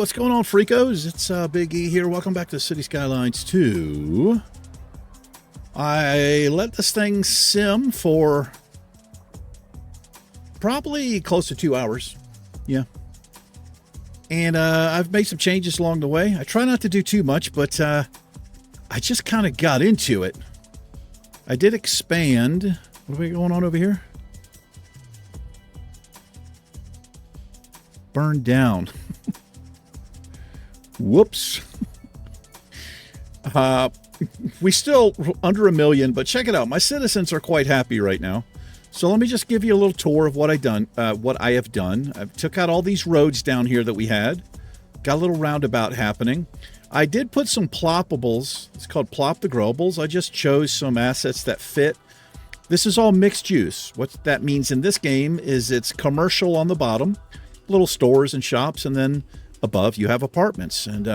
what's going on, freakos? It's Big E here. Welcome back to Cities Skylines 2. I let this thing sim for probably close to 2 hours. Yeah. And I've made some changes along the way. I try not to do too much, but I just kind of got into it. I did expand. What are we going on over here? Burned down. Whoops. We still under 1 million, but check it out. My citizens are quite happy right now. So let me just give you a little tour of what I have done. I took out all these roads down here that we had. Got a little roundabout happening. I did put some ploppables. It's called Plop the Growables. I just chose some assets that fit. This is all mixed use. What that means in this game is it's commercial on the bottom, little stores and shops, and then above you have apartments. And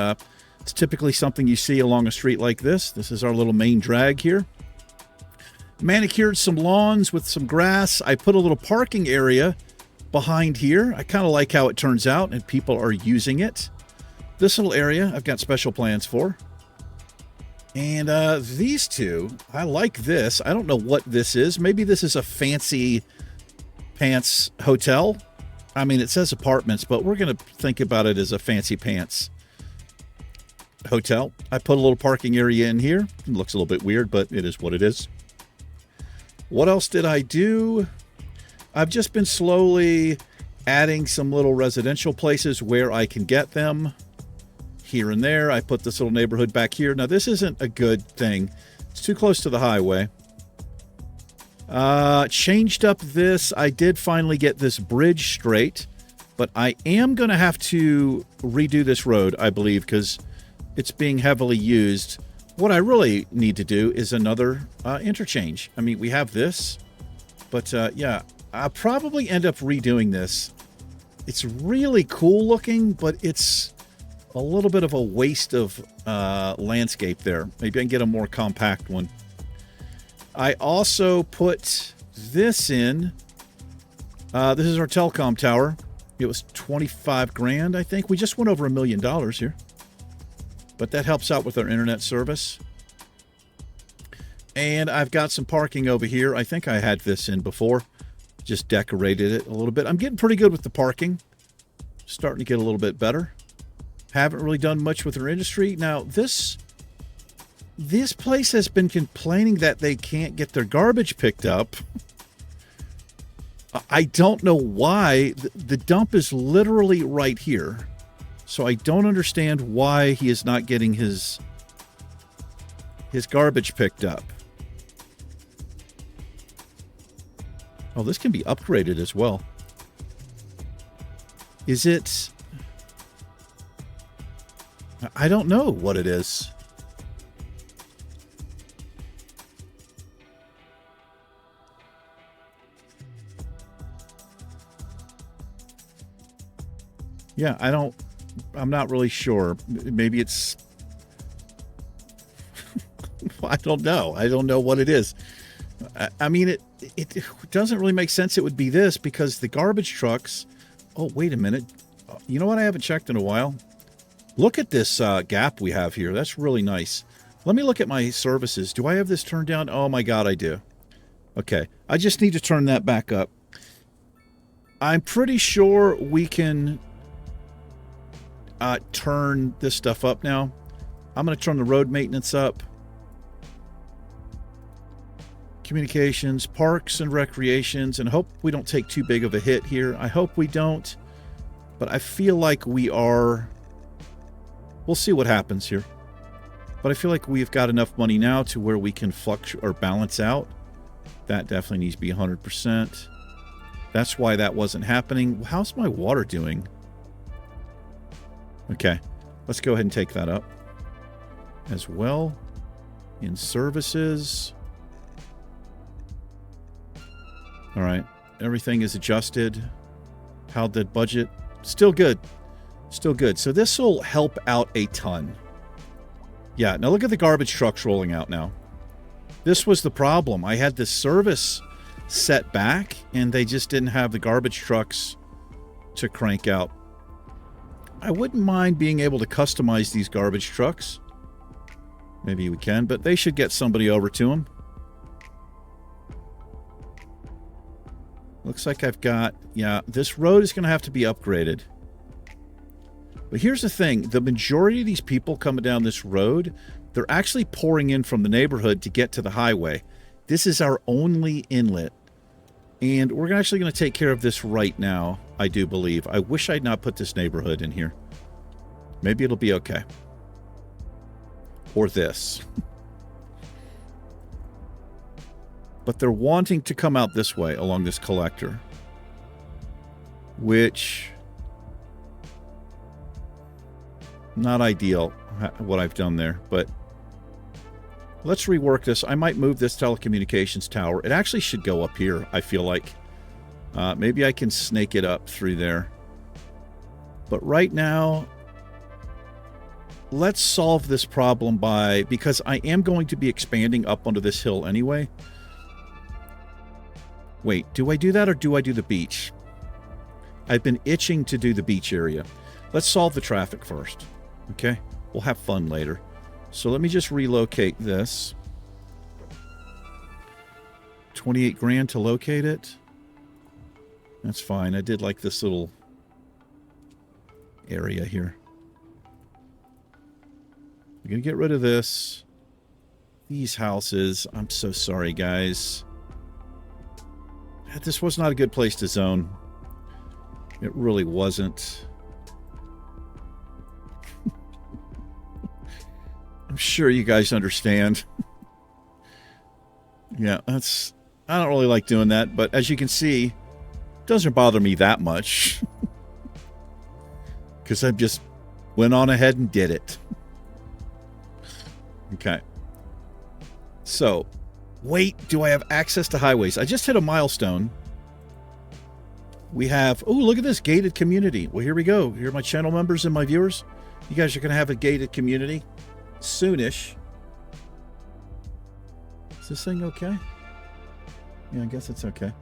it's typically something you see along a street like this. This is our little main drag here. Manicured some lawns with some grass. I put a little parking area behind here. I kind of like how it turns out and people are using it. This little area I've got special plans for. And these two, I like this. I don't know what this is. Maybe this is a fancy pants hotel. I mean, it says apartments, but we're going to think about it as a fancy pants hotel. I put a little parking area in here. It looks a little bit weird, but it is what it is. What else did I do? I've just been slowly adding some little residential places where I can get them here and there. I put this little neighborhood back here. Now, this isn't a good thing. It's too close to the highway. Changed up this. I did finally get this bridge straight, but I am going to have to redo this road, I believe, because it's being heavily used. What I really need to do is another interchange. I mean, we have this, but yeah, I'll probably end up redoing this. It's really cool looking, but it's a little bit of a waste of landscape there. Maybe I can get a more compact one. I also put this in. This is our telecom tower. It was 25 grand, I think. We just went over $1 million here. But that helps out with our internet service. And I've got some parking over here. I think I had this in before. Just decorated it a little bit. I'm getting pretty good with the parking. Starting to get a little bit better. Haven't really done much with our industry. Now, this place has been complaining that they can't get their garbage picked up. I don't know why. The dump is literally right here. So I don't understand why he is not getting his garbage picked up. Oh, this can be upgraded as well. Is it? I don't know what it is. Yeah, I'm not really sure. Maybe it's... I don't know. I don't know what it is. I mean, it doesn't really make sense it would be this because the garbage trucks... Oh, wait a minute. You know what? I haven't checked in a while. Look at this gap we have here. That's really nice. Let me look at my services. Do I have this turned down? Oh, my God, I do. Okay. I just need to turn that back up. I'm pretty sure we can... turn this stuff up now. I'm going to turn the road maintenance up. Communications, parks and recreations, and hope we don't take too big of a hit here. I hope we don't, but I feel like we are. We'll see what happens here. But I feel like we've got enough money now to where we can fluctuate or balance out. That definitely needs to be 100%. That's why that wasn't happening. How's my water doing? Okay, let's go ahead and take that up as well. In services. All right, everything is adjusted. How did budget? Still good. Still good. So this will help out a ton. Yeah, now look at the garbage trucks rolling out now. This was the problem. I had this service set back, and they just didn't have the garbage trucks to crank out. I wouldn't mind being able to customize these garbage trucks. Maybe we can, but they should get somebody over to them. Looks like I've got... Yeah, this road is going to have to be upgraded. But here's the thing. The majority of these people coming down this road, they're actually pouring in from the neighborhood to get to the highway. This is our only inlet. And we're actually going to take care of this right now, I do believe. I wish I'd not put this neighborhood in here. Maybe it'll be okay. Or this. But they're wanting to come out this way along this collector. Which... not ideal, what I've done there, but... let's rework this. I might move this telecommunications tower. It actually should go up here, I feel like. Maybe I can snake it up through there. But right now, let's solve this problem by... because I am going to be expanding up onto this hill anyway. Wait, do I do that or do I do the beach? I've been itching to do the beach area. Let's solve the traffic first. Okay? We'll have fun later. So let me just relocate this. 28 grand to locate it. That's fine. I did like this little area here. I'm going to get rid of this. These houses. I'm so sorry, guys. This was not a good place to zone. It really wasn't. I'm sure you guys understand. Yeah, that's... I don't really like doing that, but as you can see, it doesn't bother me that much. Because I just went on ahead and did it. Okay. So, wait, do I have access to highways? I just hit a milestone. We have... oh, look at this, gated community. Well, here we go. Here are my channel members and my viewers. You guys are going to have a gated community soonish. Is this thing okay? Yeah, I guess it's okay.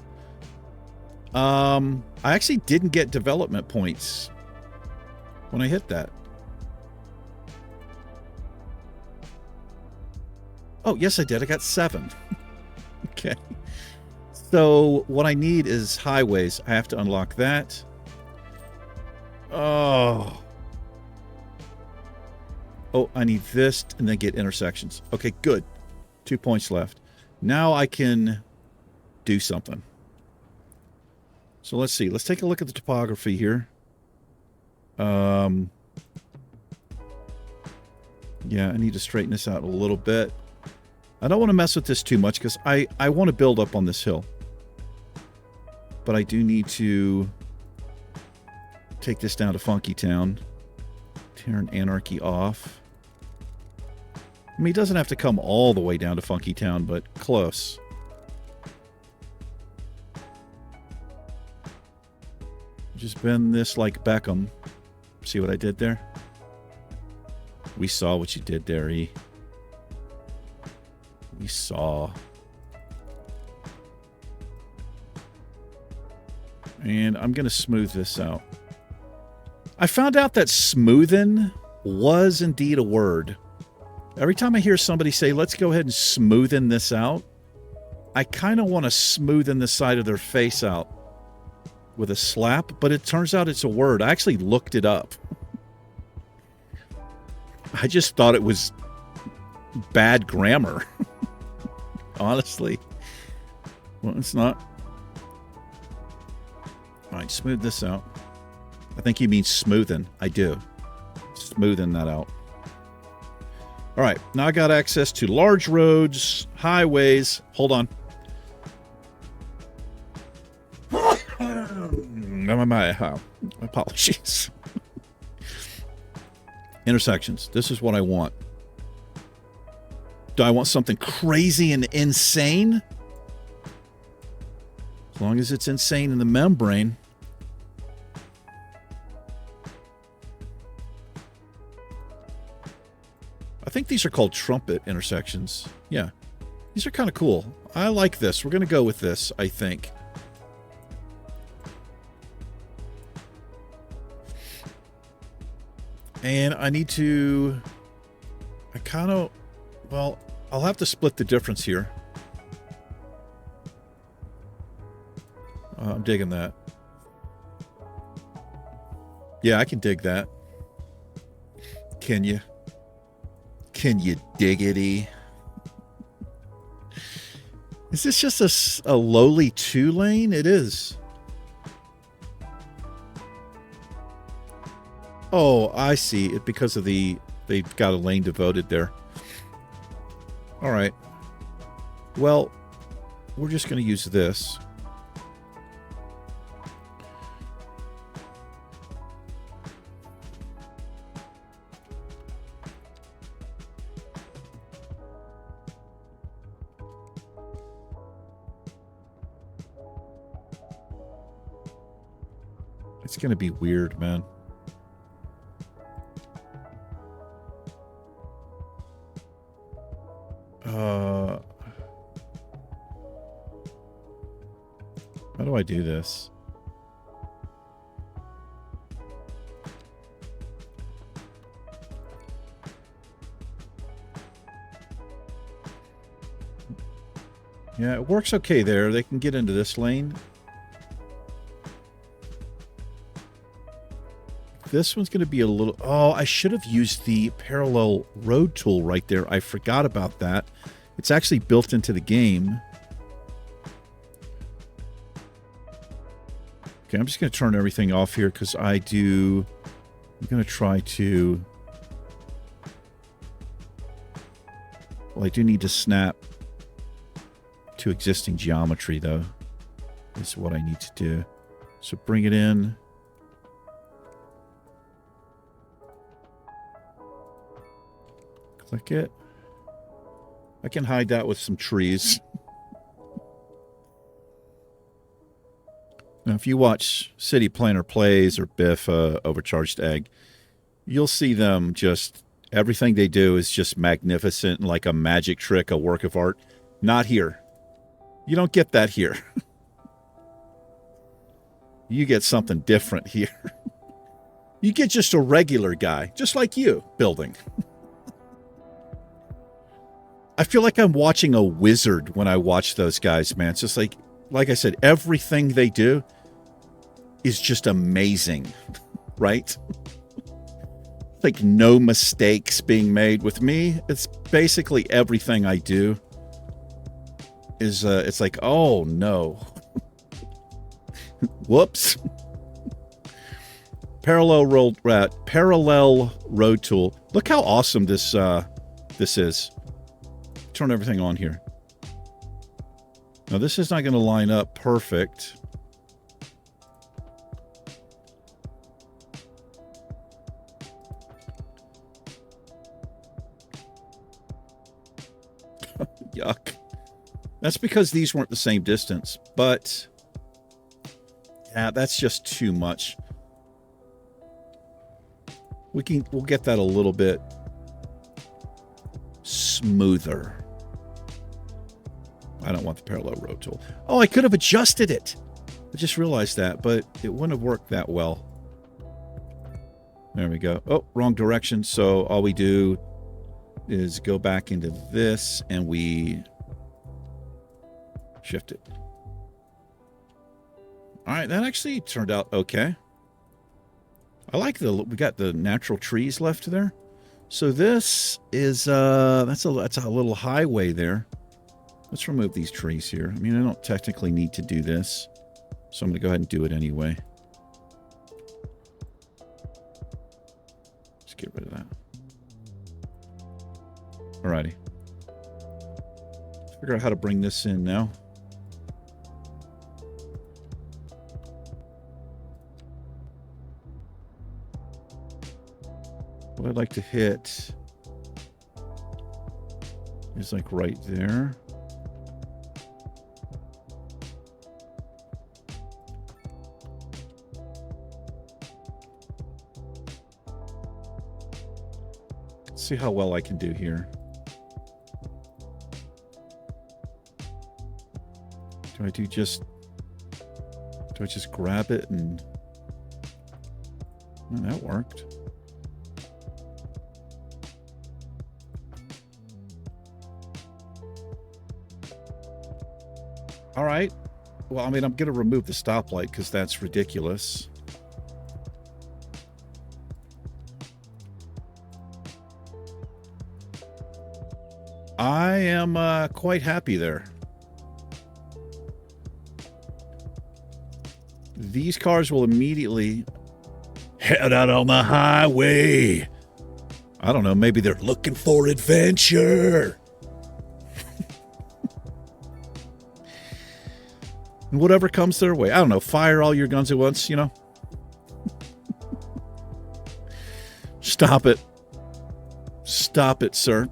I actually didn't get development points when I hit that. Oh, yes, I did. I got 7. Okay. So what I need is highways. I have to unlock that. Oh. Oh, I need this and then get intersections. Okay, good. 2 points left. Now I can do something. So let's see. Let's take a look at the topography here. Yeah, I need to straighten this out a little bit. I don't want to mess with this too much because I want to build up on this hill. But I do need to take this down to Funky Town. Turn Anarchy off. I mean, it doesn't have to come all the way down to Funky Town, but close. Just bend this like Beckham. See what I did there? We saw what you did there, E. We saw. And I'm going to smooth this out. I found out that smoothing was indeed a word. Every time I hear somebody say, let's go ahead and smoothen this out, I kind of want to smoothen the side of their face out with a slap, but it turns out it's a word. I actually looked it up. I just thought it was bad grammar. Honestly. Well, it's not. All right, smooth this out. I think you mean smoothing. I do. Smoothing that out. All right, now I got access to large roads, highways. Hold on. Apologies. Intersections. This is what I want. Do I want something crazy and insane? As long as it's insane in the membrane. I think these are called trumpet intersections. Yeah. These are kind of cool. I like this. We're going to go with this, I think. And I need to... Well, I'll have to split the difference here. I'm digging that. Yeah, I can dig that. Can you? Can you diggity? Is this just a lowly 2-lane? It is. Oh, I see. It because of they've got a lane devoted there. All right. Well, we're just going to use this. It's going to be weird, man. How do I do this? Yeah, it works okay there. They can get into this lane. This one's going to be a little... Oh, I should have used the parallel road tool right there. I forgot about that. It's actually built into the game. Okay, I'm just going to turn everything off here because I'm going to try to... Well, I do need to snap to existing geometry, though. This is what I need to do. So bring it in. Click it. I can hide that with some trees. Now, if you watch City Planner Plays or Biff, Overcharged Egg, you'll see them just... Everything they do is just magnificent, like a magic trick, a work of art. Not here. You don't get that here. You get something different here. You get just a regular guy, just like you, building. I feel like I'm watching a wizard when I watch those guys, man. It's just like I said, everything they do is just amazing, right? Like no mistakes being made with me. It's basically everything I do is, it's like, oh no. Whoops. Parallel road tool. Look how awesome this is. Turn everything on here. Now this is not going to line up perfect. Yuck. That's because these weren't the same distance, but yeah, that's just too much. We'll get that a little bit smoother. I don't want the parallel road tool. Oh, I could have adjusted it. I just realized that, but it wouldn't have worked that well. There we go. Oh, wrong direction. So all we do is go back into this and we shift it. All right, that actually turned out okay. I like we got the natural trees left there. So this is that's a little highway there. Let's remove these trees here. I mean, I don't technically need to do this, so I'm going to go ahead and do it anyway. Let's get rid of that. Alrighty. Let's figure out how to bring this in now. What I'd like to hit is like right there. Let's see how well I can do here. Do I just grab it and... Oh, that worked. All right. Well, I mean, I'm going to remove the stoplight because that's ridiculous. I am quite happy there. These cars will immediately head out on the highway. I don't know, maybe they're looking for adventure. And whatever comes their way. I don't know, fire all your guns at once, you know? Stop it. Stop it, sir,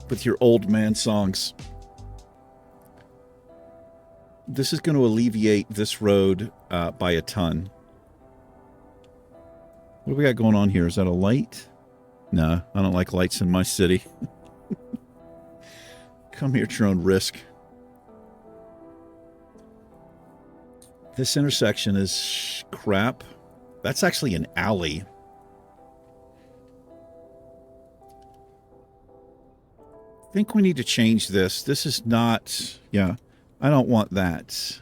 with your old man songs. This is going to alleviate this road by a ton. What do we got going on here? Is that a light? No, I don't like lights in my city. Come here at your own risk. This intersection is crap. That's actually an alley. I think we need to change this. This is not... Yeah, I don't want that.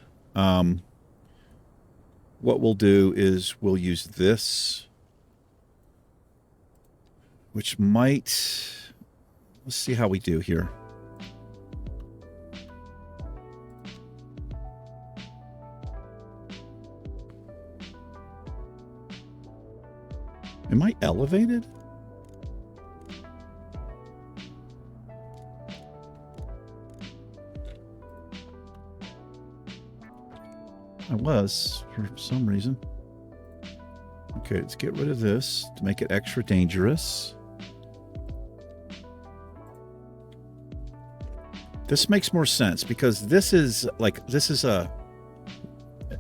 What we'll do is we'll use this, which might... Let's see how we do here. Am I elevated? I was, for some reason. Okay, let's get rid of this to make it extra dangerous. This makes more sense because this is like, this is a,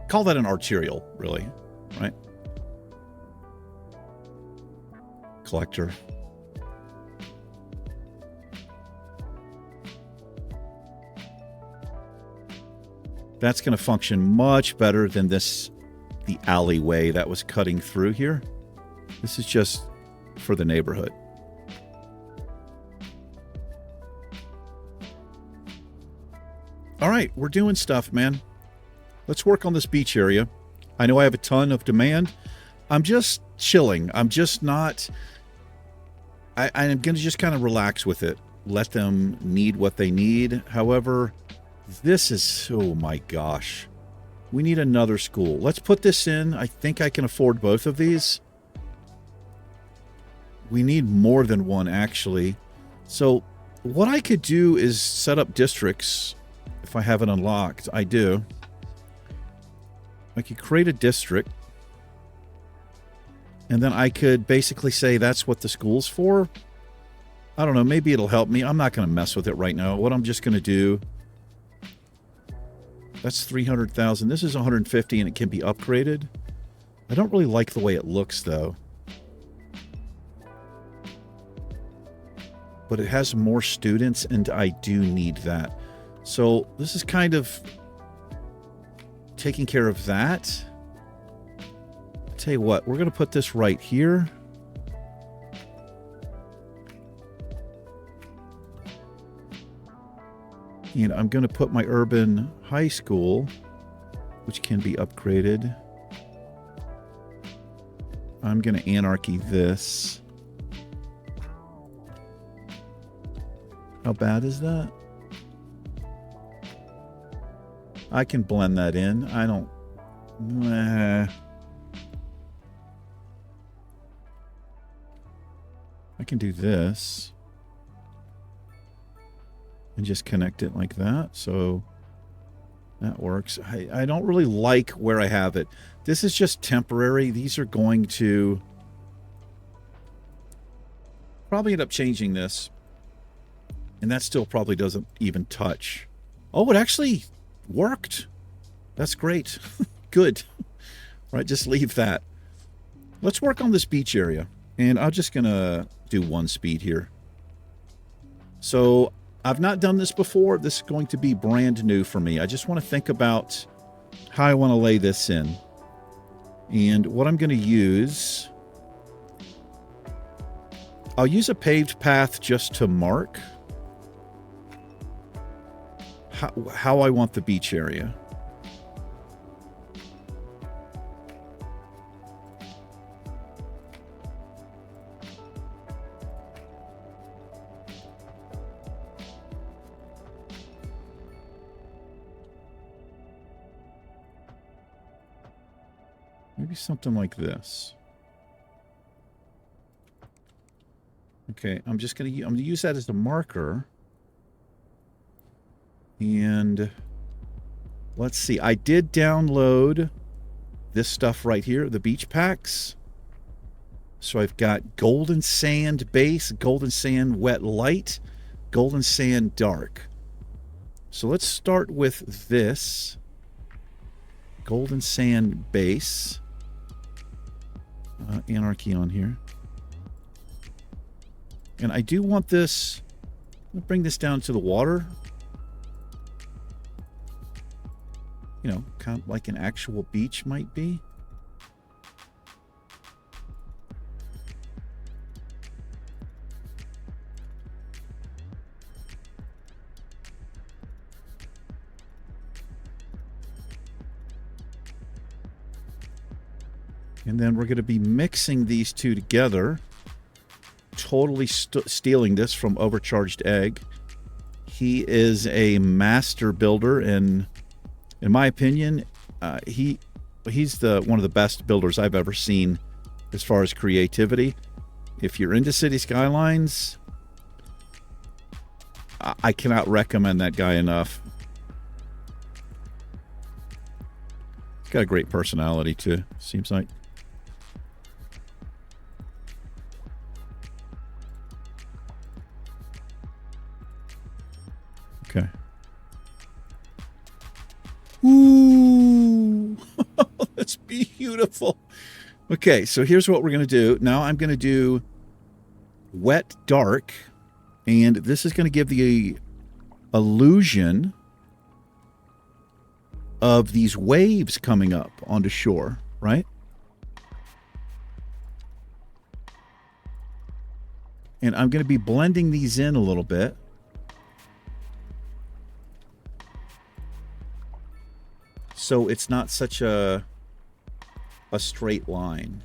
call that an arterial, really, right? Collector. That's going to function much better than this, the alleyway that was cutting through here. This is just for the neighborhood. All right, we're doing stuff, man. Let's work on this beach area. I know I have a ton of demand. I'm just chilling. I'm just not... I'm going to just kind of relax with it. Let them need what they need. However, this is... Oh my gosh. We need another school. Let's put this in. I think I can afford both of these. We need more than one, actually. So what I could do is set up districts if I have it unlocked. I do. I could create a district. And then I could basically say that's what the school's for. I don't know. Maybe it'll help me. I'm not going to mess with it right now. What I'm just going to do... That's 300,000. This is 150 and it can be upgraded. I don't really like the way it looks, though. But it has more students, and I do need that. So this is kind of taking care of that. Tell you what, we're going to put this right here. And I'm going to put my urban high school, which can be upgraded. I'm going to Anarchy this. How bad is that? I can blend that in. I don't... I can do this. And just connect it like that. So that works. I don't really like where I have it. This is just temporary. These are going to probably end up changing this. And that still probably doesn't even touch. Oh, it actually worked. That's great. Good. Right, just leave that. Let's work on this beach area. And I'm just going to do one speed here. So I've not done this before. This is going to be brand new for me. I just want to think about how I want to lay this in. And what I'm going to use... I'll use a paved path just to mark how I want the beach area. Maybe something like this. Okay, I'm gonna use that as a marker. And let's see. I did download this stuff right here, the beach packs. So I've got golden sand base, golden sand wet light, golden sand dark. So let's start with this golden sand base. Anarchy on here. And I do want this, I'll bring this down to the water. You know, kind of like an actual beach might be. And then we're going to be mixing these two together. Totally stealing this from Overcharged Egg. He is a master builder, and in my opinion, he's one of the best builders I've ever seen as far as creativity. If you're into Cities Skylines, I cannot recommend that guy enough. He's got a great personality too, seems like. Okay. Ooh, that's beautiful. Okay, so here's what we're going to do. Now I'm going to do wet dark, and this is going to give the illusion of these waves coming up onto shore, right? And I'm going to be blending these in a little bit. So it's not such a straight line.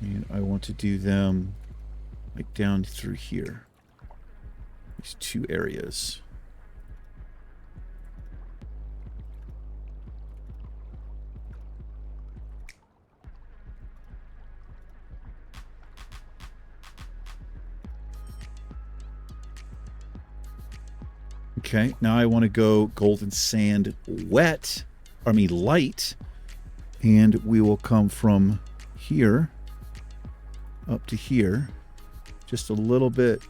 And I want to do them like down through here. These two areas. Okay, now I want to go golden sand light, and we will come from here up to here, just a little bit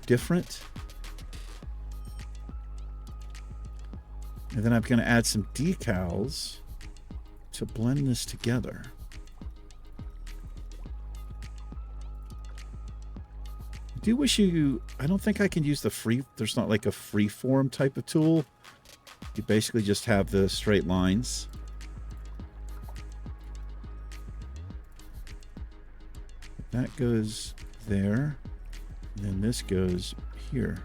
different. And then I'm going to add some decals to blend this together. I do wish I don't think I can use there's not like a freeform type of tool. You basically just have the straight lines. That goes there, and then this goes here.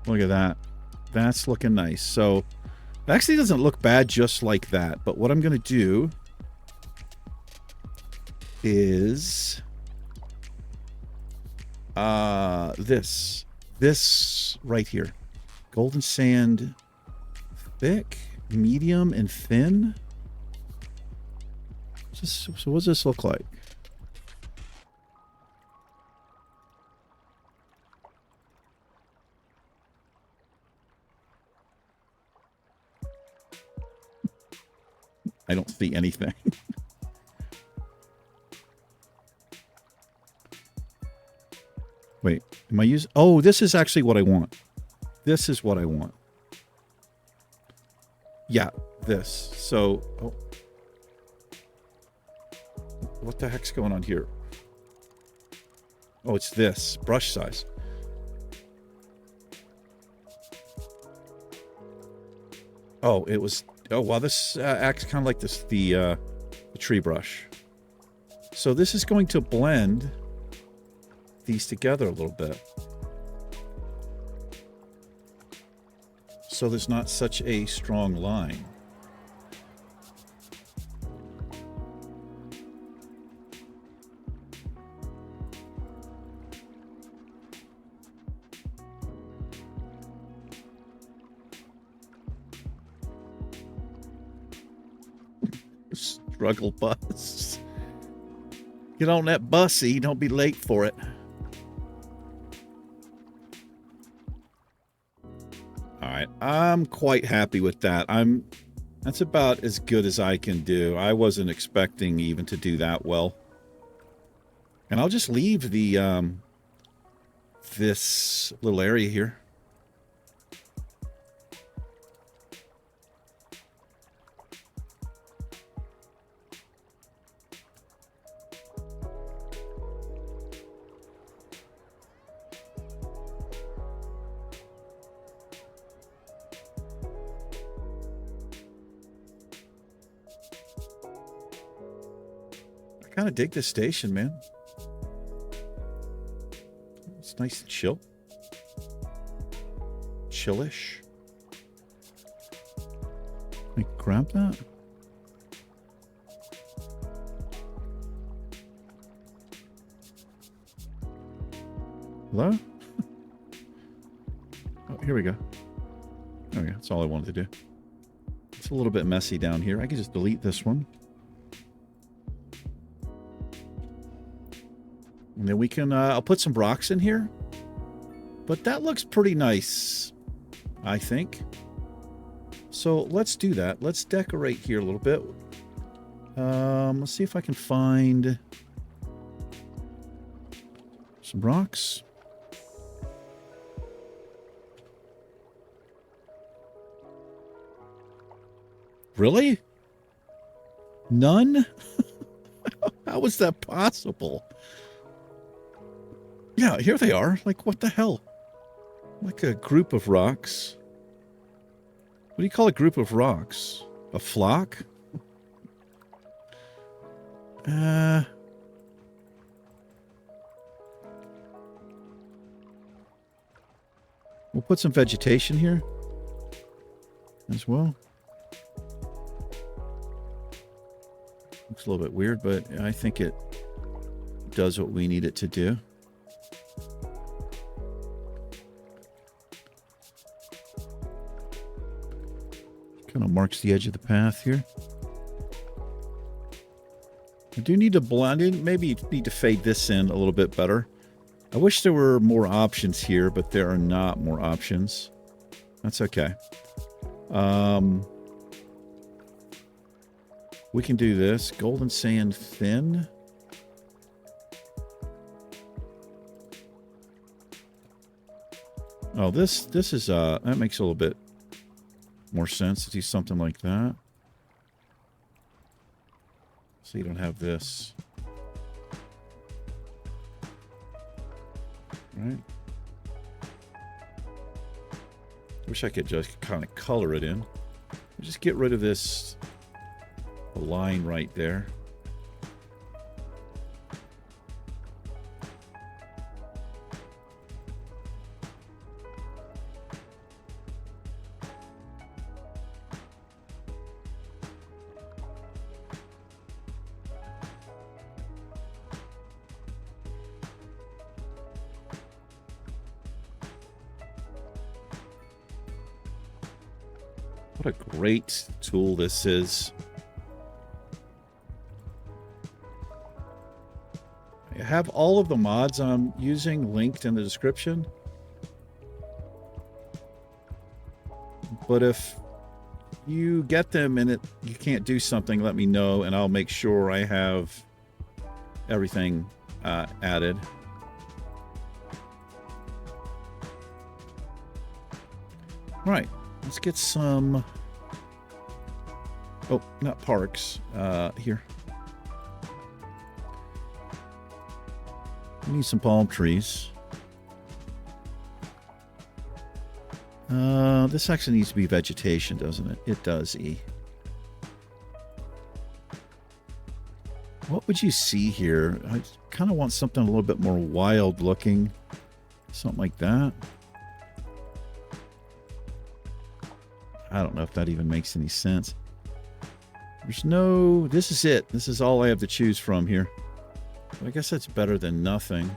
Look at that. That's looking nice. So it actually doesn't look bad just like that. But what I'm going to do is this right here. Golden sand thick, medium, and thin. So what does this look like? I don't see anything. Wait, am I using... Oh, this is actually what I want. This is what I want. Yeah, this. So, oh. What the heck's going on here? Oh, it's this. Brush size. Oh, it was... Oh, wow, this acts kind of like this, the tree brush. So this is going to blend these together a little bit. So there's not such a strong line. Struggle bus. Get on that bussy, don't be late for it. All right, I'm quite happy with that. That's about as good as I can do. I wasn't expecting even to do that well. And I'll just leave the this little area here. Kind of dig this station, man. It's nice and chill. Chillish. Let me grab that. Hello? Oh, here we go. There we go. That's all I wanted to do. It's a little bit messy down here. I can just delete this one. And then we can, I'll put some rocks in here. But that looks pretty nice, I think. So let's do that. Let's decorate here a little bit. Let's see if I can find some rocks. Really? None? How is that possible? Yeah, here they are. Like, what the hell? Like a group of rocks. What do you call a group of rocks? A flock? We'll put some vegetation here as well. Looks a little bit weird, but I think it does what we need it to do. Kind of marks the edge of the path here. I do need to blend in. Maybe need to fade this in a little bit better. I wish there were more options here, but there are not more options. That's okay. We can do this. Golden sand thin. Oh, this is that makes a little bit more sense to do something like that. So you don't have this. Right. Wish I could just kind of color it in. Just get rid of this line right there. What a great tool this is. I have all of the mods I'm using linked in the description. But if you get them and you can't do something, let me know and I'll make sure I have everything added. All right, let's get some... Oh, not parks. Here. We need some palm trees. This actually needs to be vegetation, doesn't it? It does, E. What would you see here? I kind of want something a little bit more wild looking. Something like that. I don't know if that even makes any sense. There's no... This is it. This is all I have to choose from here. But I guess that's better than nothing.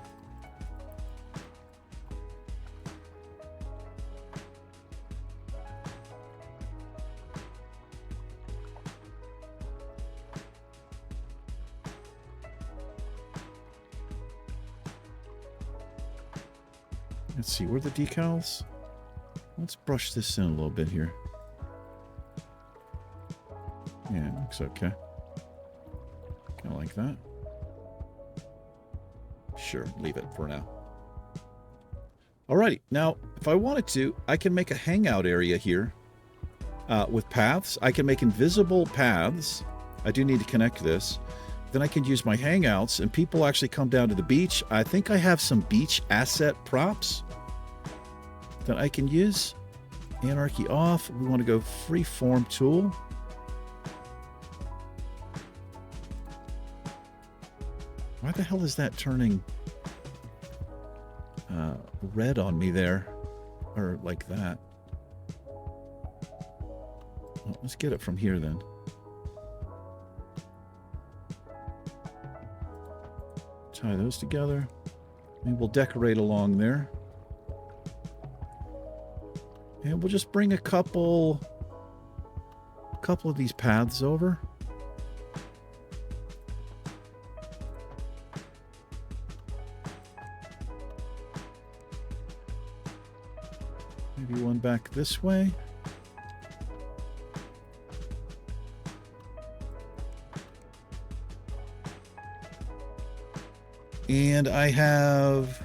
Let's see, where are the decals? Let's brush this in a little bit here. Yeah, it looks okay. Kind of like that. Sure, leave it for now. Alrighty, now, if I wanted to, I can make a hangout area here with paths. I can make invisible paths. I do need to connect this. Then I can use my hangouts, and people actually come down to the beach. I think I have some beach asset props that I can use. Anarchy off. We want to go freeform tool. Why the hell is that turning red on me there? Or like that. Well, let's get it from here then. Tie those together. And we'll decorate along there. And we'll just bring a couple of these paths over. Maybe one back this way. And I have,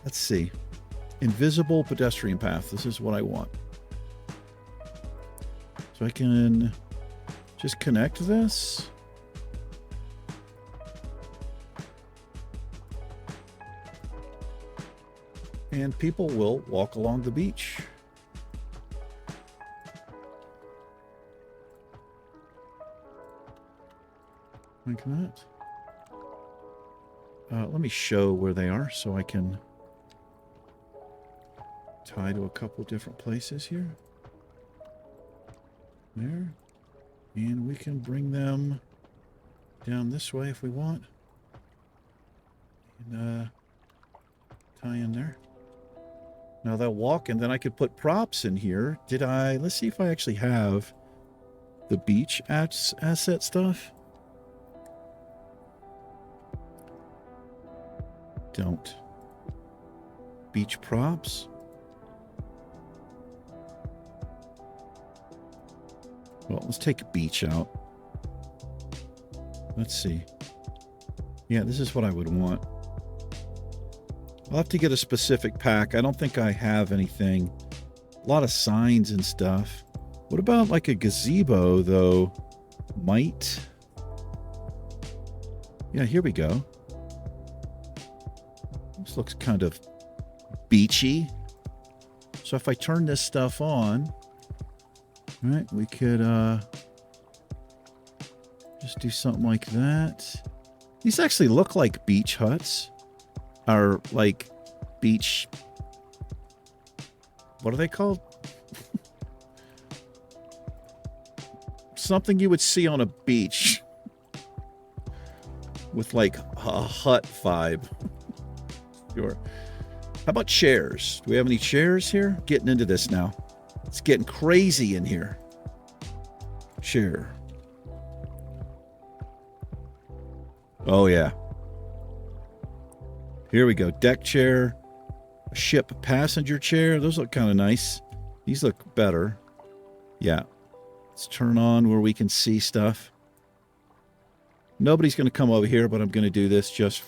let's see, invisible pedestrian path. This is what I want. So I can just connect this. And people will walk along the beach. Like that. Let me show where they are so I can tie to a couple different places here. There. And we can bring them down this way if we want. And tie in there. Now they'll walk, and then I could put props in here. Did I? Let's see if I actually have the beach asset stuff. Don't. Beach props. Well, let's take a beach out. Let's see. Yeah, this is what I would want. I'll have to get a specific pack. I don't think I have anything. A lot of signs and stuff. What about like a gazebo, though? Might. Yeah, here we go. This looks kind of beachy. So if I turn this stuff on, right, we could just do something like that. These actually look like beach huts. Or like beach, what are they called? Something you would see on a beach with like a hut vibe. Sure. How about chairs? Do we have any chairs here? Getting into this now. It's getting crazy in here. Chair. Oh yeah. Here we go. Deck chair, a ship passenger chair. Those look kind of nice. These look better. Yeah. Let's turn on where we can see stuff. Nobody's going to come over here, but I'm going to do this just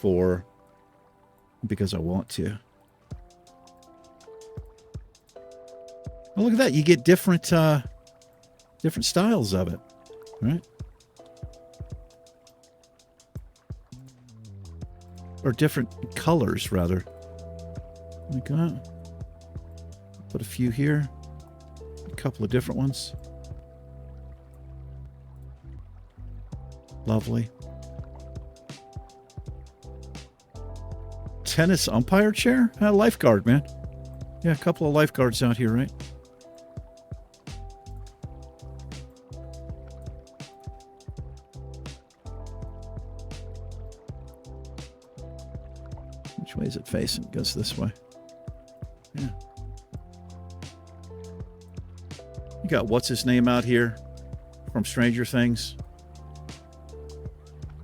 because I want to. Oh, look at that. You get different styles of it, right? Or different colors, rather. Like that. Put a few here. A couple of different ones. Lovely. tennis umpire chair? A lifeguard, man. Yeah, a couple of lifeguards out here, right? Which way is it facing? It goes this way. Yeah. You got what's his name out here from Stranger Things?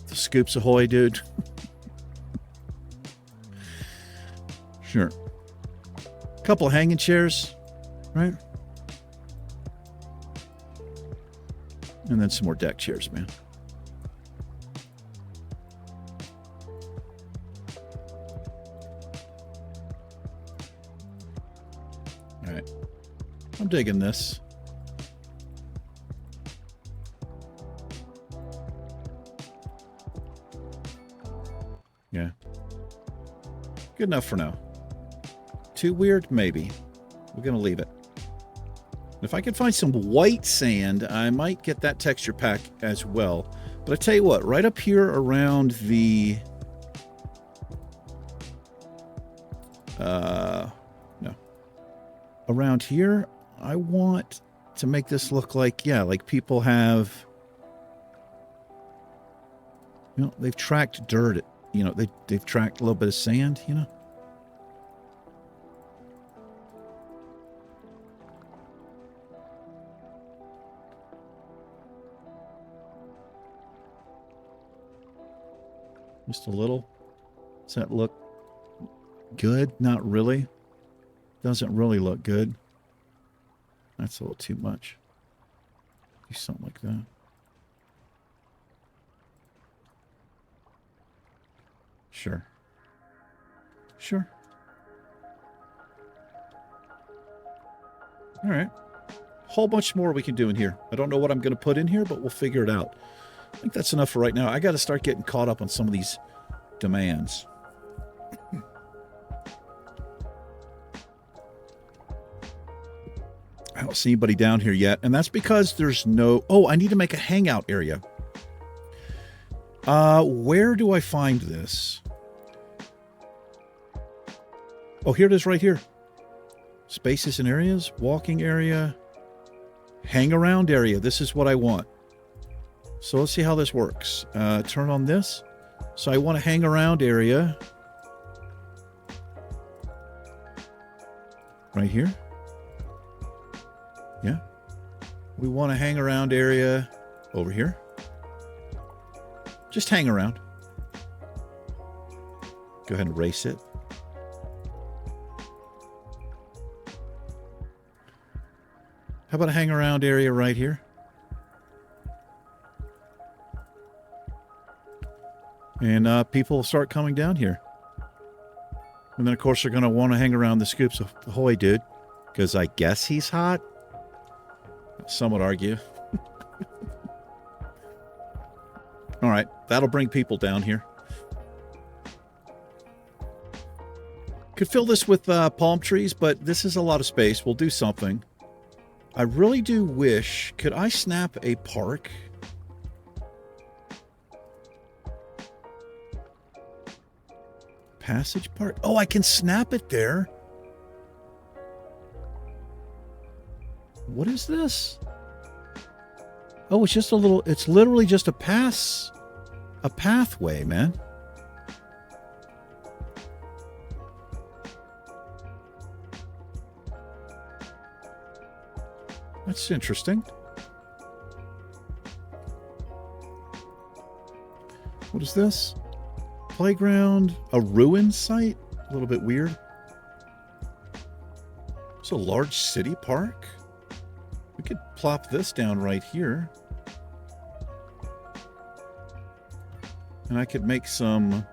The Scoops Ahoy dude. Sure. Couple of hanging chairs, right? And then some more deck chairs, man. All right. I'm digging this. Yeah. Good enough for now. Too weird? Maybe. We're going to leave it. If I could find some white sand, I might get that texture pack as well. But I tell you what, right up here around the... no. Around here, I want to make this look like, yeah, like people have... You know, they've tracked dirt. You know, they've tracked a little bit of sand, you know? Just a little. Does that look good? Not really. Doesn't really look good. That's a little too much. Do something like that. Sure. Sure. All right. Whole bunch more we can do in here. I don't know what I'm going to put in here, but we'll figure it out. I think that's enough for right now. I got to start getting caught up on some of these demands. I don't see anybody down here yet, and that's because there's no... Oh, I need to make a hangout area. Where do I find this? Oh, here it is right here. Spaces and areas, walking area, hang around area. This is what I want. So let's see how this works. Turn on this. So I want a hang around area. Right here. Yeah. We want a hang around area over here. Just hang around. Go ahead and erase it. How about a hang around area right here? And people will start coming down here. And then, of course, they're going to want to hang around the Scoops Ahoy dude. Because I guess he's hot. Some would argue. All right. That'll bring people down here. Could fill this with palm trees, but this is a lot of space. We'll do something. I really do wish... Could I snap a park? Passage Park? Oh, I can snap it there. What is this? Oh, it's just a little... It's literally just a pathway, man. That's interesting. What is this? Playground, a ruin site? A little bit weird. It's a large city park. We could plop this down right here. And I could make some...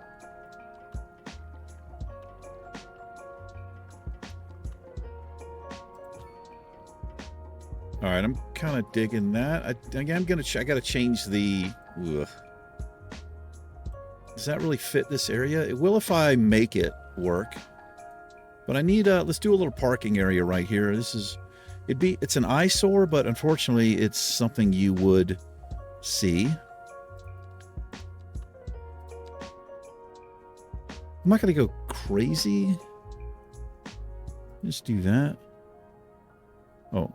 All right, I'm kind of digging that. I got to change the... Ugh. Does that really fit this area? It will if I make it work. But I need let's do a little parking area right here. This is it's an eyesore, but unfortunately it's something you would see. I'm not going to go crazy. Just do that. Oh.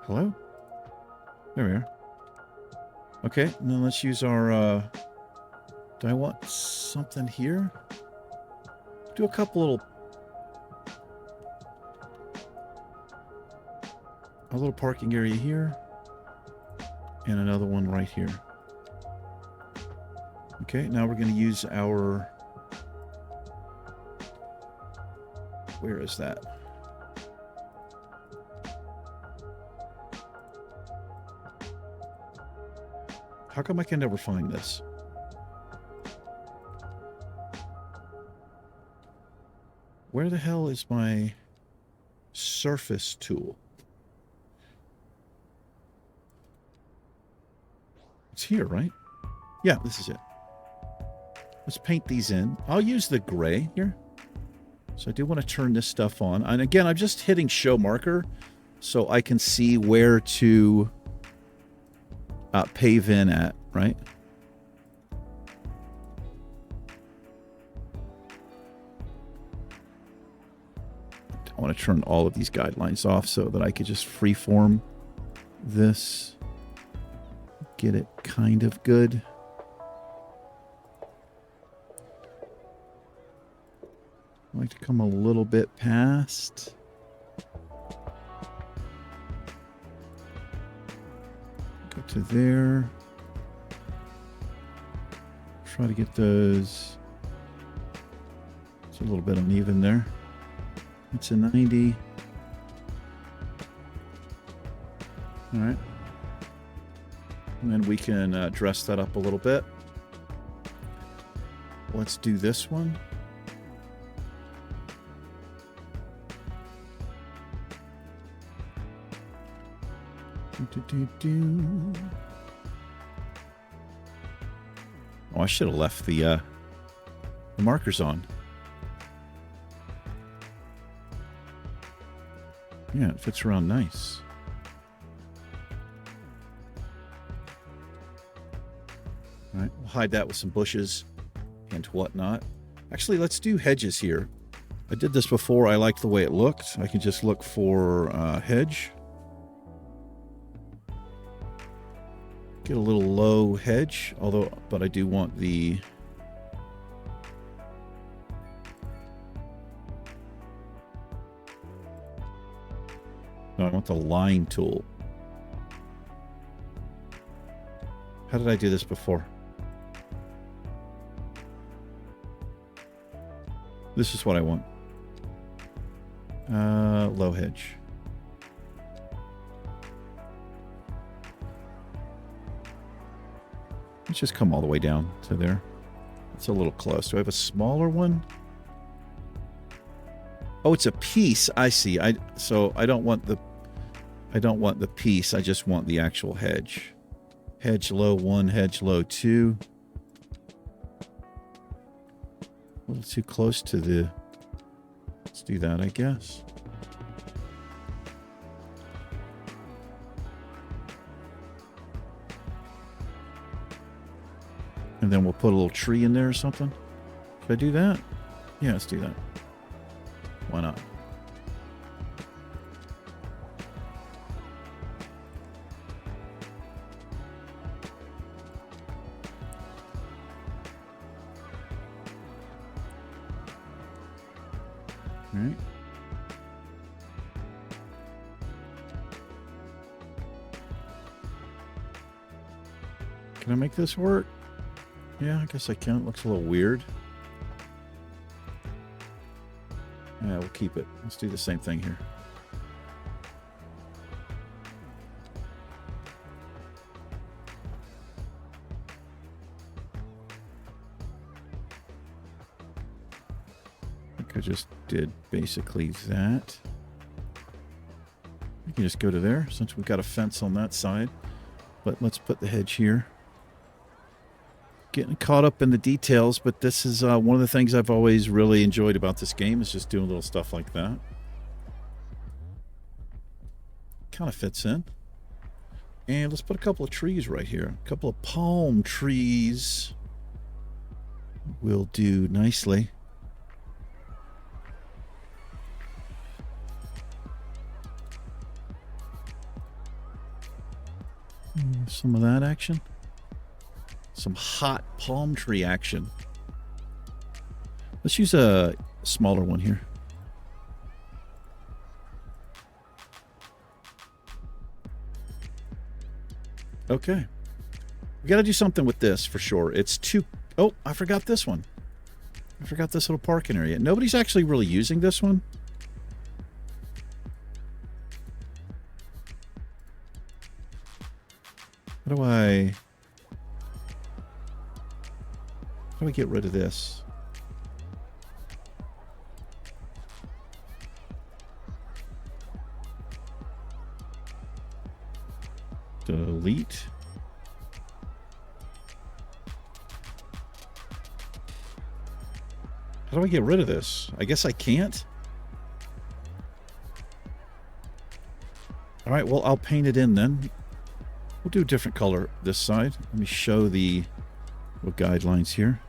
Hello? There we are. Okay, and then let's use our, do I want something here? Do a couple little... A little parking area here. And another one right here. Okay, now we're going to use our... Where is that? How come I can never find this? Where the hell is my surface tool? It's here, right? Yeah, this is it. Let's paint these in. I'll use the gray here. So I do want to turn this stuff on. And again, I'm just hitting show marker so I can see where to pave in at, right? I want to turn all of these guidelines off so that I could just freeform this. Get it kind of good. I like to come a little bit past. Go to there. Try to get those. It's a little bit uneven there. It's a 90. All right. And then we can dress that up a little bit. Let's do this one. Oh, I should have left the markers on. Yeah, it fits around nice. All right, we'll hide that with some bushes and whatnot. Actually, let's do hedges here. I did this before. I liked the way it looked. I can just look for hedge. Get a little low hedge, but I do want the... No, I want the line tool. How did I do this before? This is what I want. Low hedge. Let's just come all the way down to there. It's a little close. Do I have a smaller one? Oh, it's a piece. I see. So I don't want the piece. I just want the actual hedge. Hedge low 1, hedge low 2. A little too close to the... Let's do that, I guess. And then we'll put a little tree in there or something. Should I do that? Yeah, let's do that. Why not? All right. Can I make this work? Yeah, I guess I can. It looks a little weird. Yeah, we'll keep it. Let's do the same thing here. I think I just did basically that. We can just go to there since we've got a fence on that side. But let's put the hedge here. Getting caught up in the details, but this is one of the things I've always really enjoyed about this game is just doing little stuff like that. Kind of fits in. And let's put a couple of trees right here. A couple of palm trees will do nicely. Some of that action. Some hot palm tree action. Let's use a smaller one here. Okay. We got to do something with this for sure. It's too... Oh, I forgot this one. I forgot this little parking area. Nobody's actually really using this one. How do I get rid of this? Delete. How do I get rid of this? I guess I can't. All right, well, I'll paint it in then. We'll do a different color this side. Let me show the guidelines here.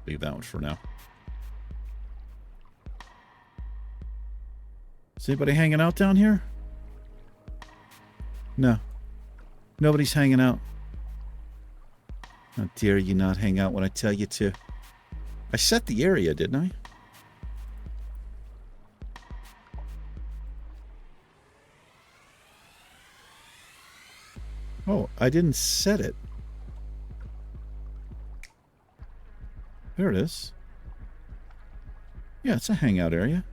Leave that one for now. Is anybody hanging out down here? No. Nobody's hanging out. How dare you not hang out when I tell you to? I set the area, didn't I? Oh, I didn't set it. There it is. Yeah, it's a hangout area.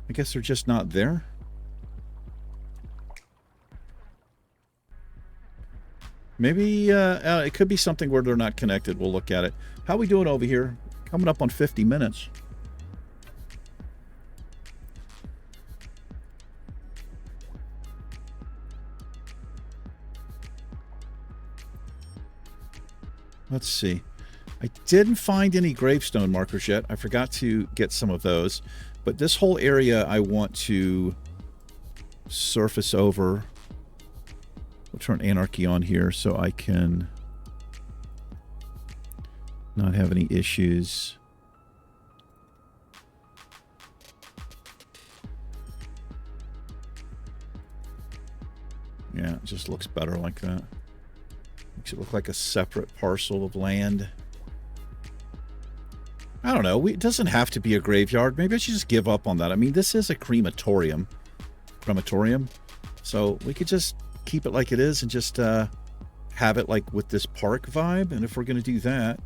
I guess they're just not there. Maybe it could be something where they're not connected. We'll look at it. How are we doing over here? Coming up on 50 minutes. Let's see. I didn't find any gravestone markers yet. I forgot to get some of those. But this whole area I want to surface over. We'll turn Anarchy on here so I can not have any issues. Yeah, it just looks better like that. Makes it look like a separate parcel of land. I don't know. It doesn't have to be a graveyard. Maybe I should just give up on that. I mean, this is a crematorium. So we could just keep it like it is and just have it like with this park vibe. And if we're going to do that,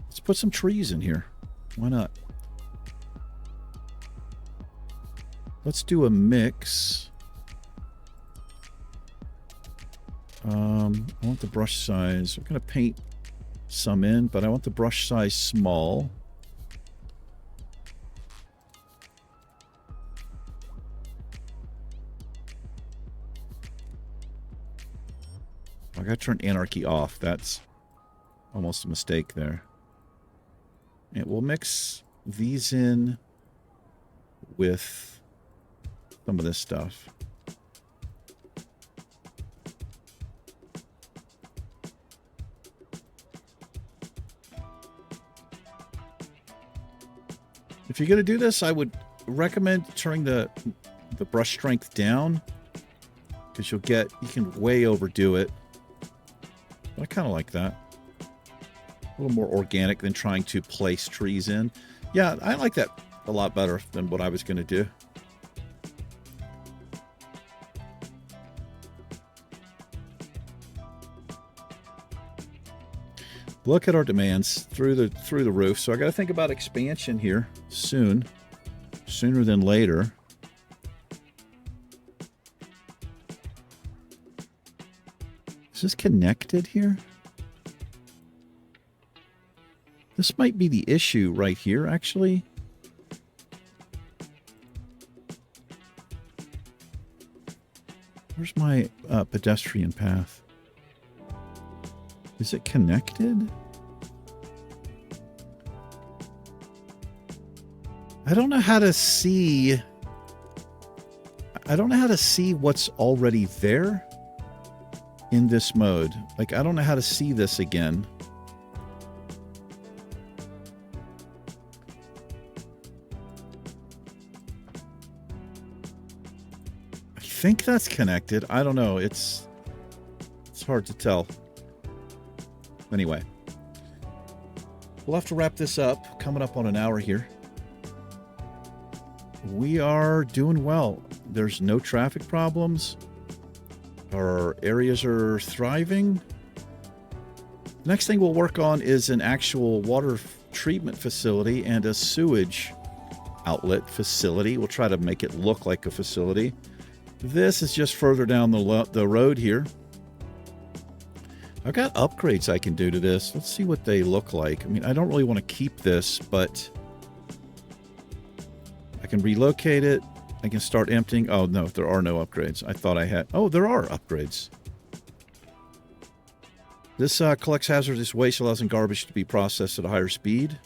let's put some trees in here. Why not? Let's do a mix. I want the brush size. We're going to paint some in, but I want the brush size small. I gotta turn Anarchy off. That's almost a mistake there. And we'll mix these in with some of this stuff. If you're going to do this, I would recommend turning the brush strength down, because you can way overdo it. But I kind of like that. A little more organic than trying to place trees in. Yeah, I like that a lot better than what I was going to do. Look at our demands through the roof. So I got to think about expansion here soon, sooner than later. Is this connected here? This might be the issue right here, actually. Where's my pedestrian path? Is it connected? I don't know how to see. I don't know how to see what's already there in this mode. Like, I don't know how to see this again. I think that's connected. I don't know. It's hard to tell. Anyway, we'll have to wrap this up. Coming up on an hour here. We are doing well. There's no traffic problems. Our areas are thriving. Next thing we'll work on is an actual water treatment facility and a sewage outlet facility. We'll try to make it look like a facility. This is just further down the road here. I've got upgrades I can do to this. Let's see what they look like. I mean, I don't really want to keep this, but I can relocate it. I can start emptying. Oh, no, there are no upgrades. I thought I had. Oh, there are upgrades. This collects hazardous waste, allows garbage to be processed at a higher speed.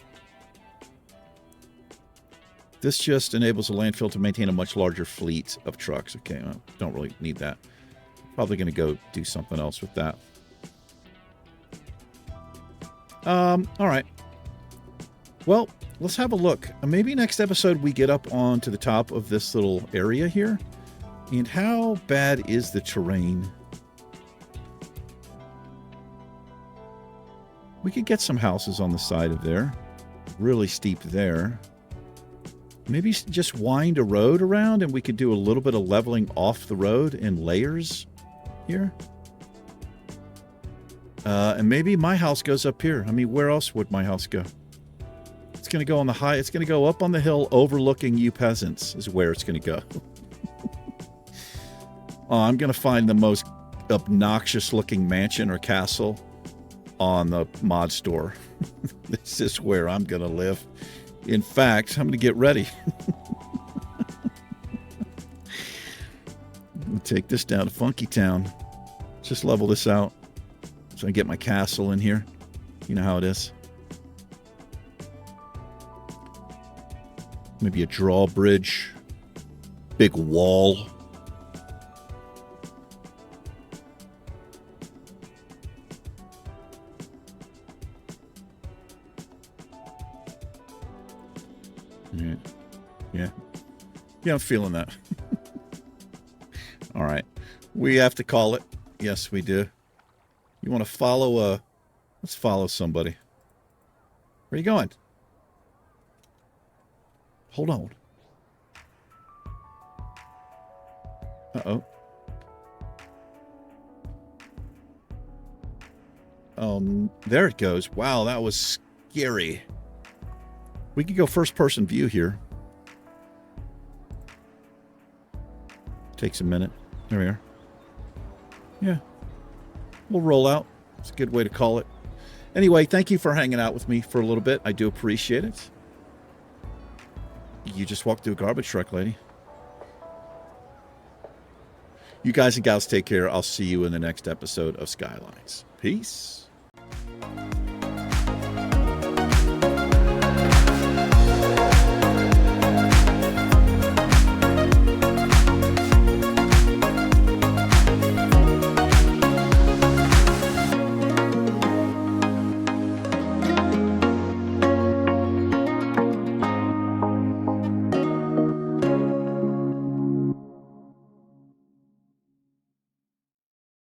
This just enables a landfill to maintain a much larger fleet of trucks. Okay, well, don't really need that. Probably going to go do something else with that. All right. Well, let's have a look. Maybe next episode we get up onto the top of this little area here. And how bad is the terrain? We could get some houses on the side of there. Really steep there. Maybe just wind a road around and we could do a little bit of leveling off the road in layers here. And maybe my house goes up here. I mean, where else would my house go? It's going to go on the high. It's going to go up on the hill overlooking you peasants is where it's going to go. Oh, I'm going to find the most obnoxious looking mansion or castle on the mod store. This is where I'm going to live. In fact, I'm going to get ready. We'll take this down to Funky Town. Just level this out. So I get my castle in here. You know how it is. Maybe a drawbridge. Big wall. Yeah, I'm feeling that. All right. We have to call it. Yes, we do. You want to follow let's follow somebody. Where are you going? Hold on. Uh-oh. There it goes. Wow, that was scary. We could go first-person view here. Takes a minute. There we are. Yeah. We'll roll out. It's a good way to call it. Anyway, thank you for hanging out with me for a little bit. I do appreciate it. You just walked through a garbage truck, lady. You guys and gals take care. I'll see you in the next episode of Skylines. Peace.